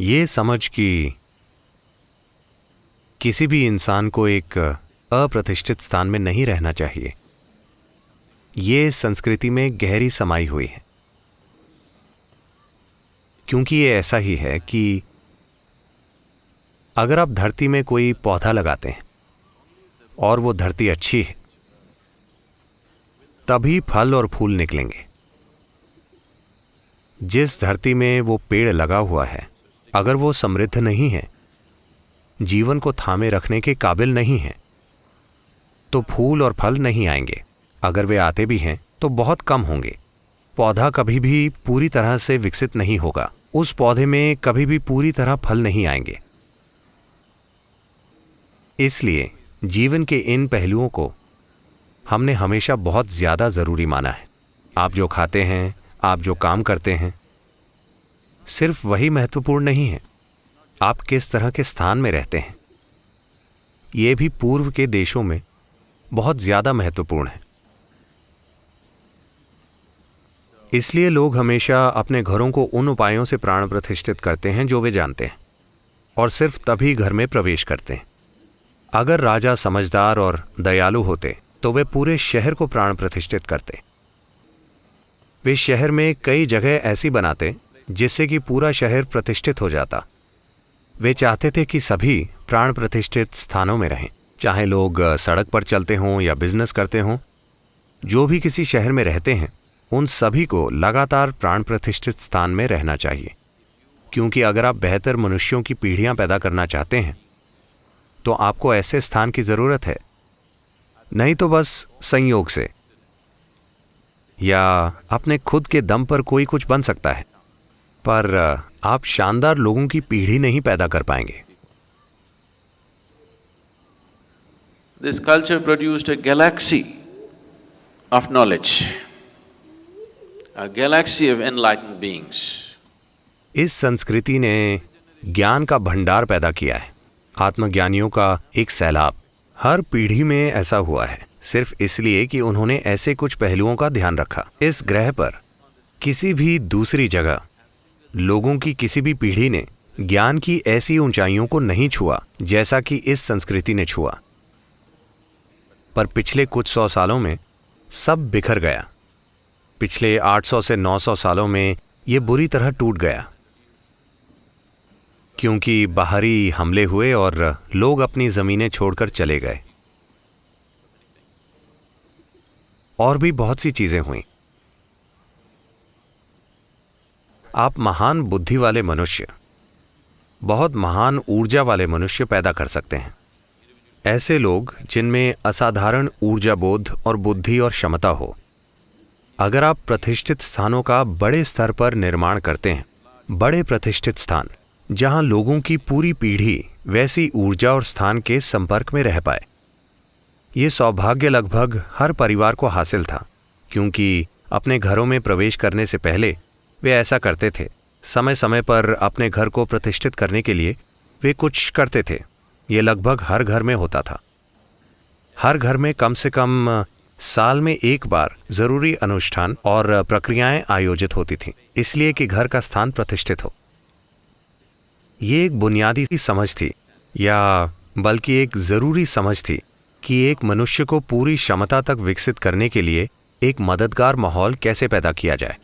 ये समझ कि किसी भी इंसान को एक अप्रतिष्ठित स्थान में नहीं रहना चाहिए, ये संस्कृति में गहरी समाई हुई है। क्योंकि ये ऐसा ही है कि अगर आप धरती में कोई पौधा लगाते हैं और वो धरती अच्छी है, तभी फल और फूल निकलेंगे। जिस धरती में वो पेड़ लगा हुआ है, अगर वो समृद्ध नहीं है, जीवन को थामे रखने के काबिल नहीं है, तो फूल और फल नहीं आएंगे। अगर वे आते भी हैं तो बहुत कम होंगे। पौधा कभी भी पूरी तरह से विकसित नहीं होगा, उस पौधे में कभी भी पूरी तरह फल नहीं आएंगे। इसलिए जीवन के इन पहलुओं को हमने हमेशा बहुत ज्यादा जरूरी माना है। आप जो खाते हैं, आप जो काम करते हैं, सिर्फ वही महत्वपूर्ण नहीं है, आप किस तरह के स्थान में रहते हैं, ये भी पूर्व के देशों में बहुत ज्यादा महत्वपूर्ण है। इसलिए लोग हमेशा अपने घरों को उन उपायों से प्राण प्रतिष्ठित करते हैं जो वे जानते हैं, और सिर्फ तभी घर में प्रवेश करते हैं। अगर राजा समझदार और दयालु होते तो वे पूरे शहर को प्राण प्रतिष्ठित करते। वे शहर में कई जगह ऐसी बनाते जिससे कि पूरा शहर प्रतिष्ठित हो जाता। वे चाहते थे कि सभी प्राण प्रतिष्ठित स्थानों में रहें, चाहे लोग सड़क पर चलते हों या बिजनेस करते हों। जो भी किसी शहर में रहते हैं, उन सभी को लगातार प्राण प्रतिष्ठित स्थान में रहना चाहिए। क्योंकि अगर आप बेहतर मनुष्यों की पीढ़ियां पैदा करना चाहते हैं, तो आपको ऐसे स्थान की जरूरत है। नहीं तो बस संयोग से या अपने खुद के दम पर कोई कुछ बन सकता है, पर आप शानदार लोगों की पीढ़ी नहीं पैदा कर पाएंगे। This culture produced a galaxy of knowledge, a galaxy of enlightened beings. इस संस्कृति ने ज्ञान का भंडार पैदा किया है, आत्मज्ञानियों का एक सैलाब। हर पीढ़ी में ऐसा हुआ है, सिर्फ इसलिए कि उन्होंने ऐसे कुछ पहलुओं का ध्यान रखा। इस ग्रह पर किसी भी दूसरी जगह लोगों की किसी भी पीढ़ी ने ज्ञान की ऐसी ऊंचाइयों को नहीं छुआ जैसा कि इस संस्कृति ने छुआ। पर पिछले कुछ 100 सालों में सब बिखर गया। पिछले 800 से 900 सालों में ये बुरी तरह टूट गया, क्योंकि बाहरी हमले हुए और लोग अपनी जमीनें छोड़कर चले गए। और भी बहुत सी चीजें हुई। आप महान बुद्धि वाले मनुष्य, बहुत महान ऊर्जा वाले मनुष्य पैदा कर सकते हैं। ऐसे लोग जिनमें असाधारण ऊर्जा बोध और बुद्धि और क्षमता हो। अगर आप प्रतिष्ठित स्थानों का बड़े स्तर पर निर्माण करते हैं, बड़े प्रतिष्ठित स्थान जहां लोगों की पूरी पीढ़ी वैसी ऊर्जा और स्थान के संपर्क में रह पाए, ये सौभाग्य लगभग हर परिवार को हासिल था। क्योंकि अपने घरों में प्रवेश करने से पहले वे ऐसा करते थे। समय समय पर अपने घर को प्रतिष्ठित करने के लिए वे कुछ करते थे। ये लगभग हर घर में होता था। हर घर में कम से कम साल में एक बार जरूरी अनुष्ठान और प्रक्रियाएं आयोजित होती थीं, इसलिए कि घर का स्थान प्रतिष्ठित हो। ये एक बुनियादी समझ थी, या बल्कि एक जरूरी समझ थी कि एक मनुष्य को पूरी क्षमता तक विकसित करने के लिए एक मददगार माहौल कैसे पैदा किया जाए।